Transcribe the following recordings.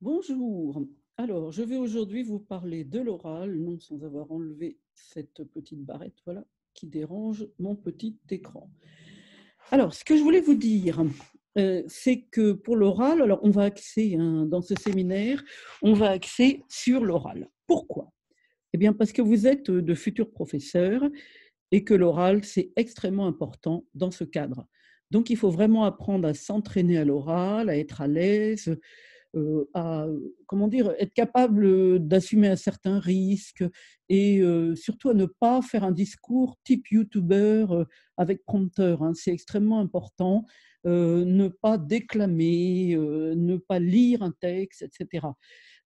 Bonjour. Alors, je vais aujourd'hui vous parler de l'oral, non sans avoir enlevé cette petite barrette, voilà, qui dérange mon petit écran. Alors, ce que je voulais vous dire, c'est que pour l'oral, alors on va axer, hein, dans ce séminaire, on va axer sur l'oral. Pourquoi? Eh bien, parce que vous êtes de futurs professeurs et que l'oral, c'est extrêmement important dans ce cadre. Donc, il faut vraiment apprendre à s'entraîner à l'oral, à être à l'aise, à, comment dire, être capable d'assumer un certain risque et surtout à ne pas faire un discours type youtubeur avec prompteur, hein. C'est extrêmement important. Ne pas déclamer, ne pas lire un texte, etc.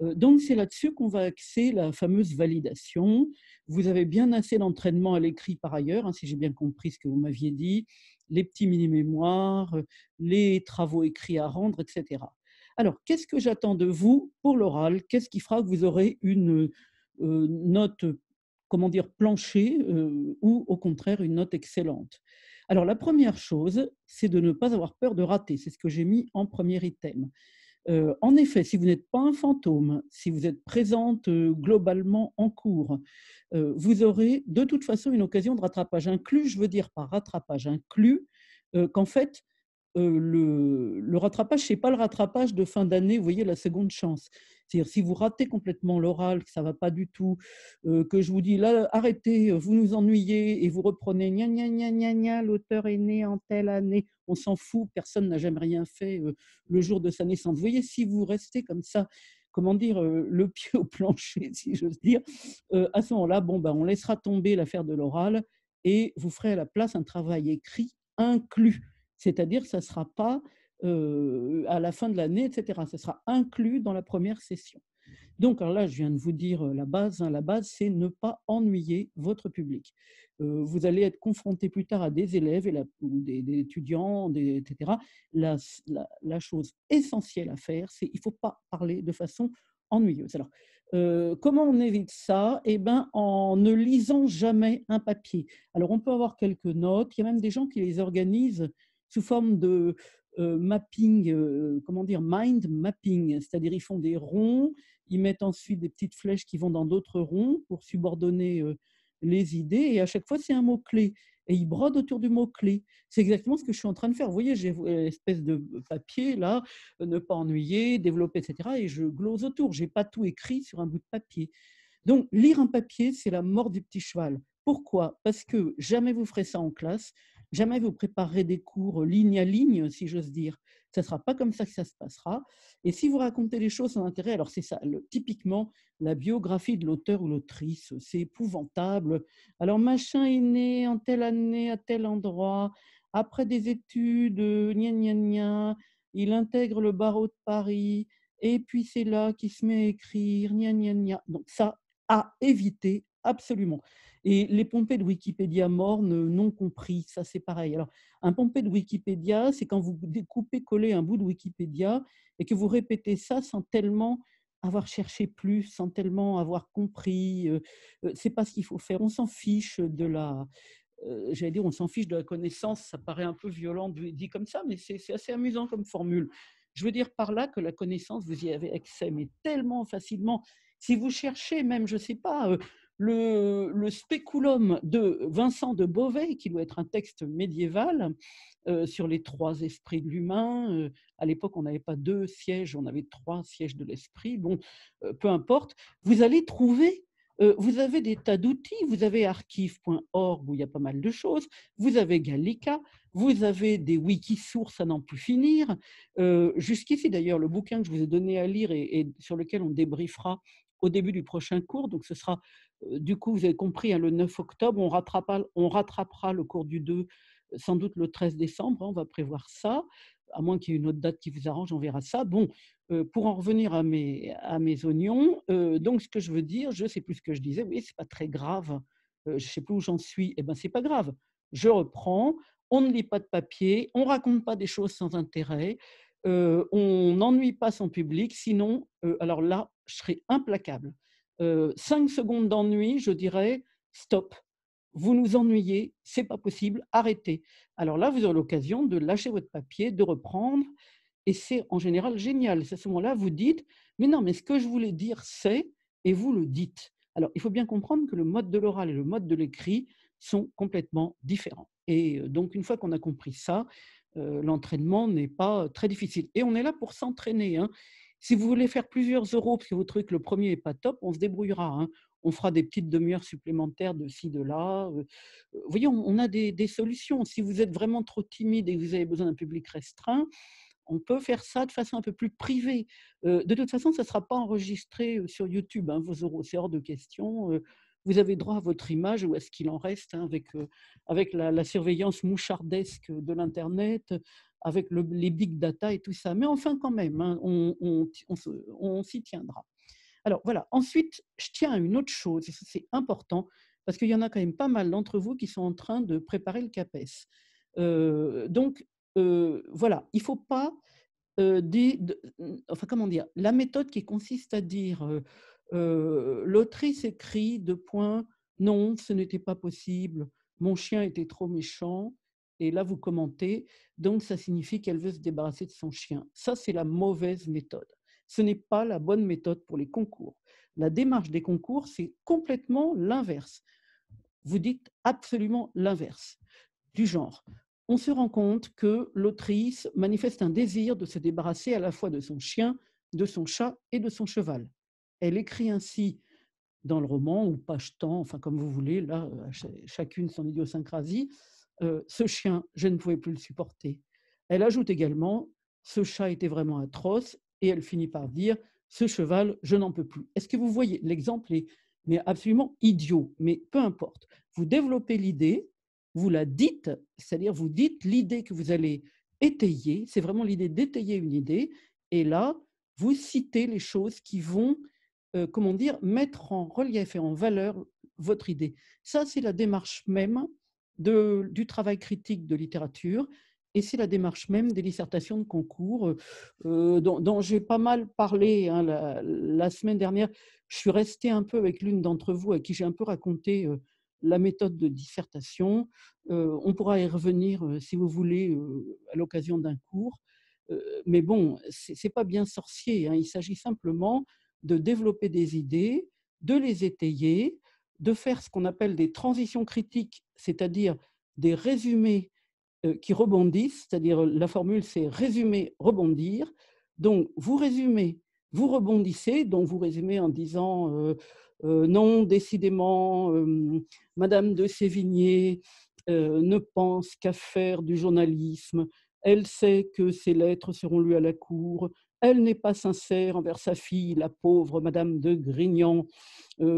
Donc c'est là-dessus qu'on va axer la fameuse validation. Vous avez bien assez d'entraînement à l'écrit par ailleurs, hein, si j'ai bien compris ce que vous m'aviez dit, les petits mini-mémoires, les travaux écrits à rendre, etc. Alors, qu'est-ce que j'attends de vous pour l'oral? Qu'est-ce qui fera que vous aurez une note, comment dire, plancher, ou au contraire une note excellente? Alors, la première chose, c'est de ne pas avoir peur de rater. C'est ce que j'ai mis en premier item. En effet, si vous n'êtes pas un fantôme, si vous êtes présente globalement en cours, vous aurez de toute façon une occasion de rattrapage inclus. Je veux dire par rattrapage inclus qu'en fait, le rattrapage, ce n'est pas le rattrapage de fin d'année, vous voyez, la seconde chance. C'est-à-dire si vous ratez complètement l'oral, que ça ne va pas du tout, que je vous dis: «Là, arrêtez, vous nous ennuyez» et vous reprenez: «Gna gna gna gna gna, l'auteur est né en telle année». On s'en fout, personne n'a jamais rien fait, le jour de sa naissance. Vous voyez, si vous restez comme ça, comment dire, le pied au plancher, si j'ose dire, à ce moment-là, bon, ben, on laissera tomber l'affaire de l'oral et vous ferez à la place un travail écrit inclus. C'est-à-dire que ça ne sera pas à la fin de l'année, et cetera. Ça sera inclus dans la première session. Donc, alors là, je viens de vous dire la base, hein. La base, c'est ne pas ennuyer votre public. Vous allez être confronté plus tard à des élèves ou des étudiants, etc. La chose essentielle à faire, c'est il ne faut pas parler de façon ennuyeuse. Alors, comment on évite ça? Eh ben, en ne lisant jamais un papier. Alors, on peut avoir quelques notes. Il y a même des gens qui les organisent sous forme de mapping, comment dire, mind mapping, c'est-à-dire ils font des ronds, ils mettent ensuite des petites flèches qui vont dans d'autres ronds pour subordonner les idées, et à chaque fois, c'est un mot-clé. Et ils brodent autour du mot-clé. C'est exactement ce que je suis en train de faire. Vous voyez, j'ai l'espèce de papier là, ne pas ennuyer, développer, etc. Et je glose autour. Je n'ai pas tout écrit sur un bout de papier. Donc, lire un papier, c'est la mort du petit cheval. Pourquoi? Parce que jamais vous ferez ça en classe, jamais vous préparerez des cours ligne à ligne, si j'ose dire. Ça ne sera pas comme ça que ça se passera. Et si vous racontez les choses sans intérêt, alors c'est ça, typiquement, la biographie de l'auteur ou l'autrice, c'est épouvantable. Alors, machin est né en telle année, à tel endroit, après des études, gna gna gna, il intègre le barreau de Paris, et puis c'est là qu'il se met à écrire, gna gna gna. Donc ça, à éviter absolument. Et les pompées de Wikipédia mornes, non compris, ça c'est pareil. Alors, un pompé de Wikipédia, c'est quand vous découpez, collez un bout de Wikipédia et que vous répétez ça sans tellement avoir cherché plus, sans tellement avoir compris. C'est pas ce qu'il faut faire. On s'en fiche de la, j'allais dire, on s'en fiche de la connaissance. Ça paraît un peu violent dit comme ça, mais c'est assez amusant comme formule. Je veux dire par là que la connaissance, vous y avez accès, mais tellement facilement. Si vous cherchez même, je ne sais pas, le spéculum de Vincent de Beauvais, qui doit être un texte médiéval, sur les trois esprits de l'humain. À l'époque, on n'avait pas deux sièges, on avait trois sièges de l'esprit. Bon, peu importe. Vous allez trouver, vous avez des tas d'outils. Vous avez archive.org où il y a pas mal de choses. Vous avez Gallica. Vous avez des wikisources à n'en plus finir. Jusqu'ici, d'ailleurs, le bouquin que je vous ai donné à lire et sur lequel on débriefera au début du prochain cours, donc ce sera, du coup, vous avez compris, hein, le 9 octobre, on rattrapera le cours du 2, sans doute le 13 décembre, hein, on va prévoir ça, à moins qu'il y ait une autre date qui vous arrange, on verra ça. Bon, pour en revenir à mes oignons, donc ce que je veux dire, je ne sais plus ce que je disais, oui, c'est pas très grave, je ne sais plus où j'en suis, eh ben c'est pas grave, je reprends, on ne lit pas de papier, on raconte pas des choses sans intérêt, on n'ennuie pas son public, sinon, alors là, je serai implacable. 5 secondes d'ennui, je dirais: «Stop, vous nous ennuyez, c'est pas possible, arrêtez». Alors là, vous aurez l'occasion de lâcher votre papier, de reprendre et c'est en général génial. C'est à ce moment-là, vous dites: «Mais non, mais ce que je voulais dire, c'est» et vous le dites. Alors, il faut bien comprendre que le mode de l'oral et le mode de l'écrit sont complètement différents et donc une fois qu'on a compris ça, l'entraînement n'est pas très difficile et on est là pour s'entraîner, hein. Si vous voulez faire plusieurs euros parce que votre truc, le premier est pas top, on se débrouillera, hein. On fera des petites demi-heures supplémentaires de ci, de là, vous voyez, on a des solutions. Si vous êtes vraiment trop timide et que vous avez besoin d'un public restreint, on peut faire ça de façon un peu plus privée. De toute façon, ça ne sera pas enregistré, sur YouTube, hein, vos euros, c'est hors de question, vous avez droit à votre image ou à ce qu'il en reste, hein, avec la surveillance mouchardesque de l'internet, avec les big data et tout ça. Mais enfin quand même, hein, on s'y tiendra. Alors voilà, ensuite, je tiens à une autre chose et ça c'est important parce qu'il y en a quand même pas mal d'entre vous qui sont en train de préparer le CAPES. Donc voilà, il ne faut pas, enfin comment dire? La méthode qui consiste à dire, «L'autrice écrit: "Non, ce n'était pas possible, mon chien était trop méchant" et là vous commentez, donc ça signifie qu'elle veut se débarrasser de son chien. Ça, c'est la mauvaise méthode. Ce n'est pas la bonne méthode pour les concours. La démarche des concours, c'est complètement l'inverse. Vous dites absolument l'inverse, du genre: «On se rend compte que l'autrice manifeste un désir de se débarrasser à la fois de son chien, de son chat et de son cheval. Elle écrit ainsi dans le roman ou page temps, enfin comme vous voulez, là, chacune son idiosyncrasie, ce chien, je ne pouvais plus le supporter. Elle ajoute également: ce chat était vraiment atroce et elle finit par dire: ce cheval, je n'en peux plus. Est-ce que vous voyez? L'exemple est mais absolument idiot, mais peu importe. Vous développez l'idée, vous la dites, c'est-à-dire vous dites l'idée que vous allez étayer, c'est vraiment l'idée d'étayer une idée, et là, vous citez les choses qui vont comment dire, mettre en relief et en valeur votre idée. Ça, c'est la démarche même du travail critique de littérature et c'est la démarche même des dissertations de concours dont j'ai pas mal parlé hein, la semaine dernière. Je suis restée un peu avec l'une d'entre vous à qui j'ai un peu raconté la méthode de dissertation. On pourra y revenir si vous voulez à l'occasion d'un cours. Mais bon, c'est pas bien sorcier, hein. Il s'agit simplement de développer des idées, de les étayer, de faire ce qu'on appelle des transitions critiques, c'est-à-dire des résumés qui rebondissent, c'est-à-dire la formule c'est résumer, rebondir. Donc vous résumez, vous rebondissez, donc vous résumez en disant non, décidément, Madame de Sévigné ne pense qu'à faire du journalisme, elle sait que ses lettres seront lues à la cour, elle n'est pas sincère envers sa fille, la pauvre Madame de Grignan,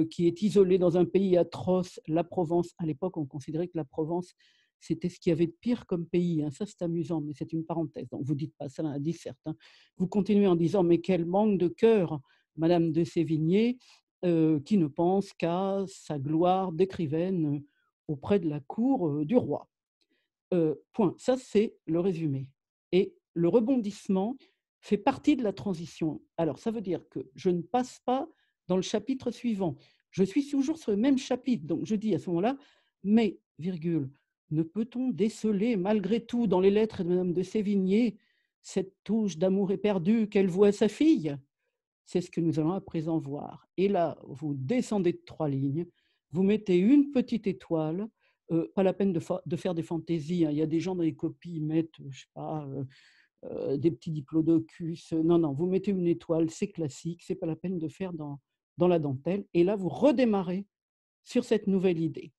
qui est isolée dans un pays atroce, la Provence. À l'époque, on considérait que la Provence, c'était ce qu'il y avait de pire comme pays, hein. Ça, c'est amusant, mais c'est une parenthèse. Donc, vous ne dites pas ça dans la disserte, hein. Vous continuez en disant, mais quel manque de cœur, Madame de Sévigné, qui ne pense qu'à sa gloire d'écrivaine auprès de la cour du roi. Point. Ça, c'est le résumé et le rebondissement fait partie de la transition. Alors ça veut dire que je ne passe pas dans le chapitre suivant. Je suis toujours sur le même chapitre, donc je dis à ce moment-là: «Mais, virgule, ne peut-on déceler malgré tout dans les lettres de madame de Sévigné cette touche d'amour éperdu qu'elle voue à sa fille?» C'est ce que nous allons à présent voir. Et là, vous descendez de 3 lignes, vous mettez une petite étoile, pas la peine de faire des fantaisies, hein. Il y a des gens dans les copies, ils mettent, je sais pas, des petits diplodocus. Non, non, vous mettez une étoile, c'est classique, c'est pas la peine de faire dans la dentelle. Et là, vous redémarrez sur cette nouvelle idée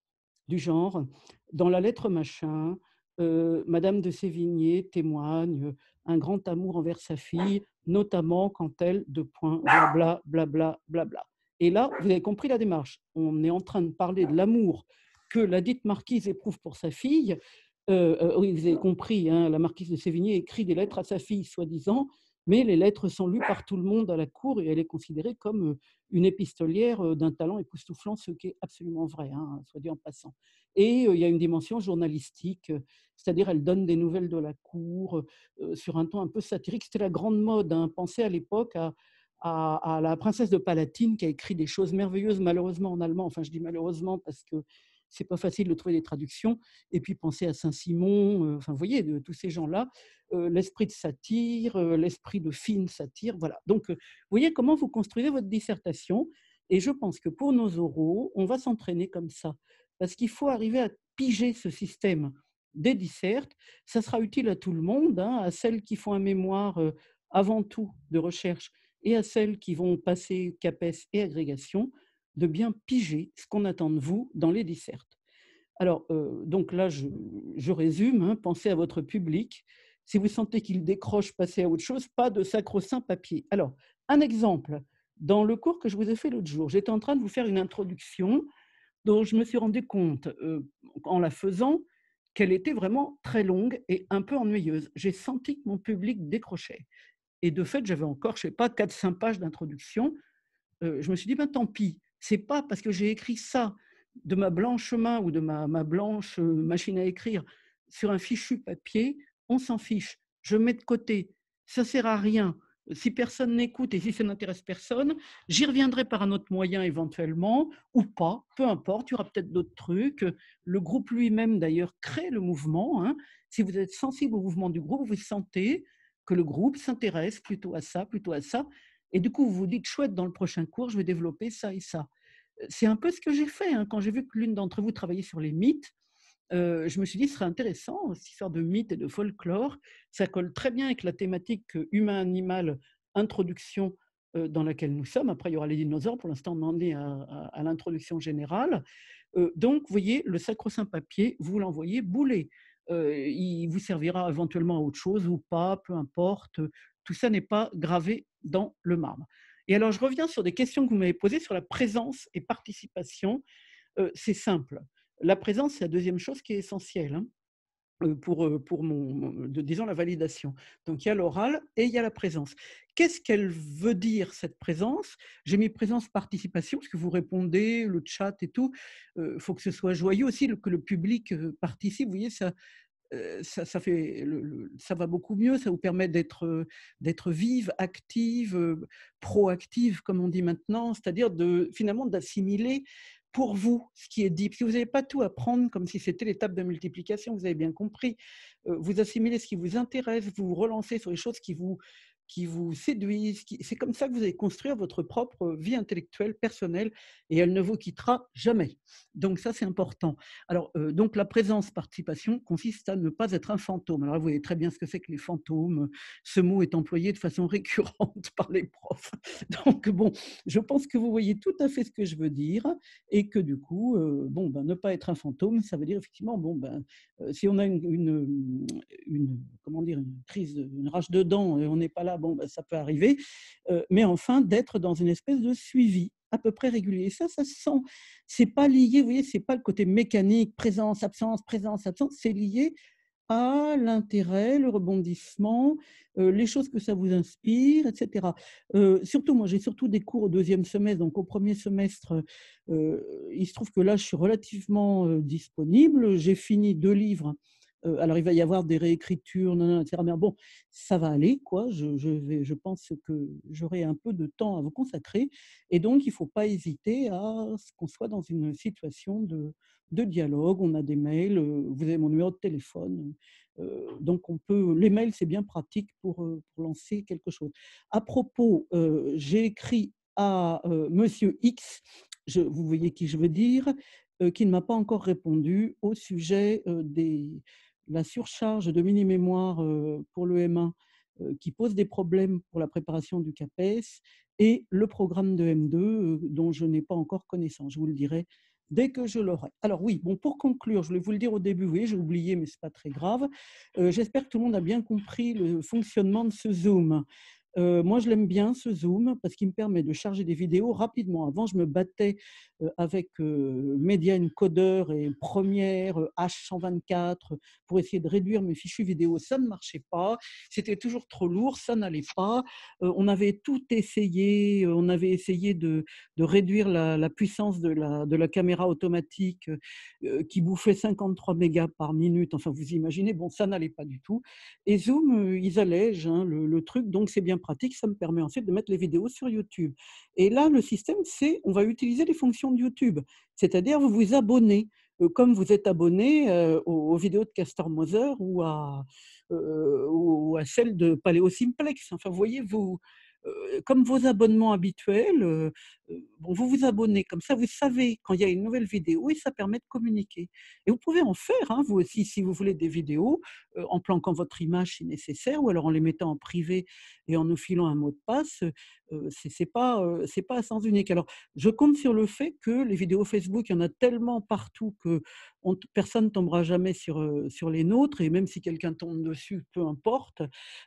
du genre, dans la lettre machin, Madame de Sévigné témoigne un grand amour envers sa fille, notamment quand elle, blabla, blabla, blabla. Et là, vous avez compris la démarche. On est en train de parler de l'amour que la dite marquise éprouve pour sa fille. Oui, vous avez compris, hein, la marquise de Sévigné écrit des lettres à sa fille, soi-disant, mais les lettres sont lues par tout le monde à la cour et elle est considérée comme une épistolière d'un talent époustouflant, ce qui est absolument vrai, hein, soit dit en passant. Et il y a une dimension journalistique, c'est-à-dire elle donne des nouvelles de la cour sur un ton un peu satirique. C'était la grande mode, hein. Pensez à l'époque à la princesse de Palatine qui a écrit des choses merveilleuses, malheureusement en allemand. Enfin, je dis malheureusement parce que c'est pas facile de trouver des traductions. Et puis pensez à Saint-Simon, enfin, vous voyez, de tous ces gens-là, l'esprit de satire, l'esprit de fine satire, voilà. Donc, vous voyez comment vous construisez votre dissertation et je pense que pour nos oraux, on va s'entraîner comme ça. Parce qu'il faut arriver à piger ce système des dissertes. Ça sera utile à tout le monde, hein, à celles qui font un mémoire, avant tout de recherche et à celles qui vont passer CAPES et agrégation, de bien piger ce qu'on attend de vous dans les dissertes. Alors, donc là, je résume, hein, pensez à votre public. Si vous sentez qu'il décroche, passez à autre chose, pas de sacro-saint papier. Alors, un exemple, dans le cours que je vous ai fait l'autre jour, j'étais en train de vous faire une introduction dont je me suis rendu compte, en la faisant, qu'elle était vraiment très longue et un peu ennuyeuse. J'ai senti que mon public décrochait et de fait, j'avais encore, je ne sais pas, 4-5 pages d'introduction. Je me suis dit: «Ben, tant pis, c'est pas parce que j'ai écrit ça de ma blanche main ou de ma blanche, machine à écrire sur un fichu papier, on s'en fiche. Je mets de côté, ça sert à rien. Si personne n'écoute et si ça n'intéresse personne, j'y reviendrai par un autre moyen éventuellement ou pas, peu importe, il y aura peut-être d'autres trucs». Le groupe lui-même d'ailleurs crée le mouvement, hein. Si vous êtes sensible au mouvement du groupe, vous sentez que le groupe s'intéresse plutôt à ça et du coup, vous vous dites: «Chouette, dans le prochain cours, je vais développer ça et ça». C'est un peu ce que j'ai fait, hein. Quand j'ai vu que l'une d'entre vous travaillait sur les mythes, je me suis dit: «Ce serait intéressant, cette histoire de mythes et de folklore». Ça colle très bien avec la thématique, humain-animal, introduction, dans laquelle nous sommes. Après, il y aura les dinosaures. Pour l'instant, on en est à l'introduction générale. Donc, vous voyez, le sacro-saint papier, vous l'envoyez bouler. Il vous servira éventuellement à autre chose ou pas, peu importe. Tout ça n'est pas gravé dans le marbre. Et alors, je reviens sur des questions que vous m'avez posées sur la présence et participation. C'est simple. La présence, c'est la deuxième chose qui est essentielle, hein, pour disons la validation. Donc il y a l'oral et il y a la présence. Qu'est-ce qu'elle veut dire cette présence? J'ai mis présence participation parce que vous répondez, le chat et tout. Il faut que ce soit joyeux aussi, que le public participe. Vous voyez, ça fait ça va beaucoup mieux, ça vous permet d'être vive, active, proactive comme on dit maintenant, c'est-à-dire finalement d'assimiler pour vous ce qui est dit. Parce que vous n'avez pas tout à prendre comme si c'était l'étape de multiplication, vous avez bien compris. Vous assimilez ce qui vous intéresse, vous vous relancez sur les choses qui vous séduisent. C'est comme ça que vous allez construire votre propre vie intellectuelle, personnelle, et elle ne vous quittera jamais. Donc ça, c'est important. Alors, donc la présence participation consiste à ne pas être un fantôme. Alors, vous voyez très bien ce que c'est que les fantômes. Ce mot est employé de façon récurrente par les profs. Donc bon, je pense que vous voyez tout à fait ce que je veux dire et que du coup, bon, ben, ne pas être un fantôme, ça veut dire effectivement, bon, ben, si on a comment dire? Une crise, une rage de dents et on n'est pas là, bon, ben, ça peut arriver, mais enfin d'être dans une espèce de suivi à peu près régulier et ça se sent. C'est pas lié, vous voyez, c'est pas le côté mécanique, présence, absence, c'est lié à l'intérêt, le rebondissement, les choses que ça vous inspire, et cetera. Surtout moi, j'ai surtout des cours au 2e semestre, donc au 1er semestre, il se trouve que là, je suis relativement, disponible. J'ai fini 2 livres, alors il va y avoir des réécritures, nin nin et cetera, mais bon, ça va aller quoi. Je pense que j'aurai un peu de temps à vous consacrer et donc il ne faut pas hésiter à ce qu'on soit dans une situation de dialogue. On a des mails, vous avez mon numéro de téléphone, donc on peut les mails, c'est bien pratique pour lancer quelque chose. À propos, j'ai écrit à, monsieur X, vous voyez qui je veux dire, qui ne m'a pas encore répondu au sujet, des la surcharge de mini-mémoire, pour le M1, qui pose des problèmes pour la préparation du CAPES et le programme de M2, dont je n'ai pas encore connaissance. Je vous le dirai dès que je l'aurai. Alors oui, bon, pour conclure, je voulais vous le dire au début, oui, j'ai oublié, mais ce n'est pas très grave. J'espère que tout le monde a bien compris le fonctionnement de ce Zoom. Moi, je l'aime bien ce Zoom parce qu'il me permet de charger des vidéos rapidement. Avant, je me battais, avec, Media Encoder et Premiere, H124, pour essayer de réduire mes fichiers vidéo. Ça ne marchait pas, c'était toujours trop lourd, ça n'allait pas. On avait tout essayé, on avait essayé de réduire la puissance de la caméra automatique, qui bouffait 53 mégas par minute. Enfin, vous imaginez, bon, ça n'allait pas du tout. Et Zoom, ils allègent, hein, le truc, donc c'est bien pratique. Ça me permet ensuite de mettre les vidéos sur YouTube. Et là, le système, c'est on va utiliser les fonctions de YouTube, c'est-à-dire vous vous abonnez. comme vous êtes abonné, aux vidéos de Castor Moser ou à celles de Paléo Simplex. Enfin, vous voyez, comme vos abonnements habituels, bon, vous vous abonnez, comme ça vous savez quand il y a une nouvelle vidéo et ça permet de communiquer. Et vous pouvez en faire, hein, vous aussi, si vous voulez des vidéos, en planquant votre image si nécessaire ou alors en les mettant en privé et en nous filant un mot de passe, c'est pas à sens unique. Alors, je compte sur le fait que les vidéos Facebook, il y en a tellement partout que personne tombera jamais sur les nôtres et même si quelqu'un tombe dessus, peu importe.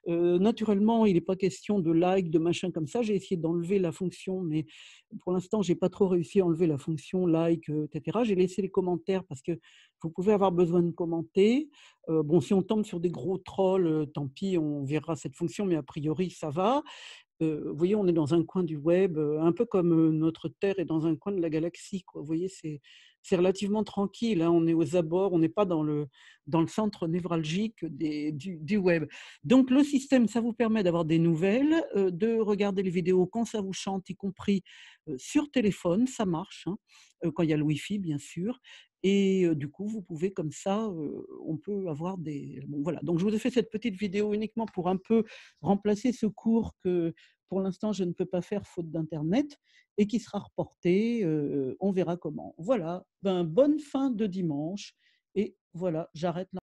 Naturellement, il n'est pas question de like, de machin comme ça. J'ai essayé d'enlever la fonction, mais pour l'instant, j'ai pas trop réussi à enlever la fonction like, et cetera. J'ai laissé les commentaires parce que vous pouvez avoir besoin de commenter. Bon, si on tombe sur des gros trolls, tant pis, on verra cette fonction, mais a priori, ça va. Vous voyez, on est dans un coin du web, un peu comme, notre Terre est dans un coin de la galaxie, quoi. Vous voyez, c'est relativement tranquille, hein, on est aux abords, on n'est pas dans le centre névralgique du web. Donc le système, ça vous permet d'avoir des nouvelles, de regarder les vidéos quand ça vous chante, y compris, sur téléphone, ça marche, hein, quand il y a le wifi, bien sûr et du coup, vous pouvez comme ça, on peut avoir des bon, voilà. Donc je vous ai fait cette petite vidéo uniquement pour un peu remplacer ce cours que pour l'instant, je ne peux pas faire faute d'internet et qui sera reporté, on verra comment. Voilà, ben, bonne fin de dimanche et voilà, j'arrête là.